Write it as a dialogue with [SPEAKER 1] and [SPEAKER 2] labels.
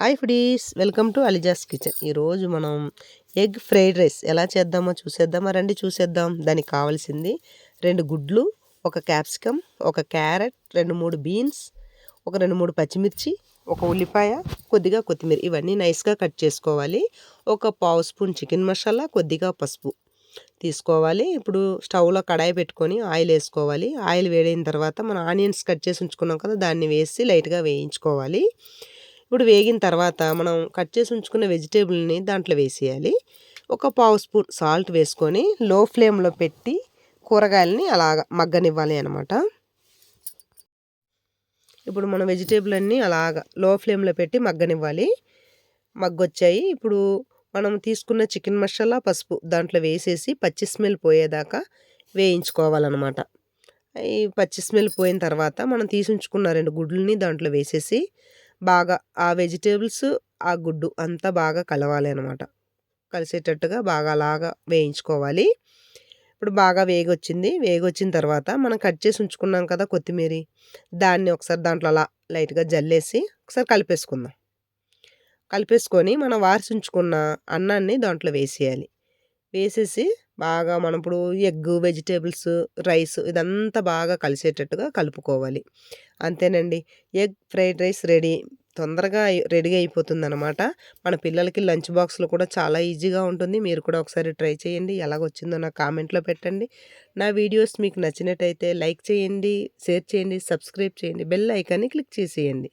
[SPEAKER 1] Hi foodies, welcome to Aliza's kitchen. ఈరోజు మనం egg fried rice ఎలా చేద్దామో చూసేద్దామా? రండి చూసేద్దాం. దానికి కావాల్సింది 2 గుడ్లు, ఒక క్యాప్సికమ్, ఒక క్యారెట్, 2-3 బీన్స్, ఒక 2-3 పచ్చిమిర్చి, ఒక ఉల్లిపాయ, కొద్దిగా కొత్తిమీర. ఇవన్నీ నైస్గా కట్ చేసుకోవాలి. ఒక పావు స్పూన్ చికెన్ మసాలా, కొద్దిగా పసుపు తీసుకోవాలి. ఇప్పుడు స్టవ్లో కడాయి పెట్టుకొని ఆయిల్ వేసుకోవాలి. ఆయిల్ వేడైన తర్వాత మనం ఆనియన్స్ కట్ చేసి ఉంచుకున్నాం కదా, దాన్ని వేసి లైట్గా వేయించుకోవాలి. ఇప్పుడు వేగిన తర్వాత మనం కట్ చేసి ఉంచుకున్న వెజిటేబుల్ని దాంట్లో వేసేయాలి. ఒక పావు స్పూన్ సాల్ట్ వేసుకొని లో ఫ్లేమ్లో పెట్టి కూరగాయలని అలాగ మగ్గనివ్వాలి అనమాట. ఇప్పుడు మనం వెజిటేబుల్ అన్నీ అలాగ లో ఫ్లేమ్లో పెట్టి మగ్గనివ్వాలి. మగ్గొచ్చాయి. ఇప్పుడు మనం తీసుకున్న చికెన్ మసాలా, పసుపు దాంట్లో వేసేసి పచ్చి స్మెల్ పోయేదాకా వేయించుకోవాలన్నమాట. ఈ పచ్చి స్మెల్ పోయిన తర్వాత మనం తీసి ఉంచుకున్న 2 గుడ్లని దాంట్లో వేసేసి బాగా ఆ వెజిటేబుల్స్, ఆ గుడ్డు అంతా బాగా కలవాలి అనమాట. కలిసేటట్టుగా బాగా అలాగా వేయించుకోవాలి. ఇప్పుడు బాగా వేగొచ్చిన తర్వాత మనం కట్ చేసి ఉంచుకున్నాం కదా కొత్తిమీరి, దాన్ని ఒకసారి దాంట్లో అలా లైట్గా జల్లేసి ఒకసారి కలిపేసుకొని మనం వార్చి ఉంచుకున్న అన్నాన్ని దాంట్లో వేసేయాలి. వేసేసి బాగా మనం ఇప్పుడు ఎగ్గు, వెజిటేబుల్స్, రైస్ ఇదంతా బాగా కలిసేటట్టుగా కలుపుకోవాలి. అంతేనండి, ఎగ్ ఫ్రైడ్ రైస్ రెడీ. తొందరగా రెడీ అయిపోతుందనమాట. మన పిల్లలకి లంచ్ బాక్స్లో కూడా చాలా ఈజీగా ఉంటుంది. మీరు కూడా ఒకసారి ట్రై చేయండి. ఎలాగొచ్చిందో నాకు కామెంట్లో పెట్టండి. నా వీడియోస్ మీకు నచ్చినట్టయితే లైక్ చేయండి, షేర్ చేయండి, సబ్స్క్రైబ్ చేయండి, బెల్ ఐకాన్ని క్లిక్ చేసేయండి.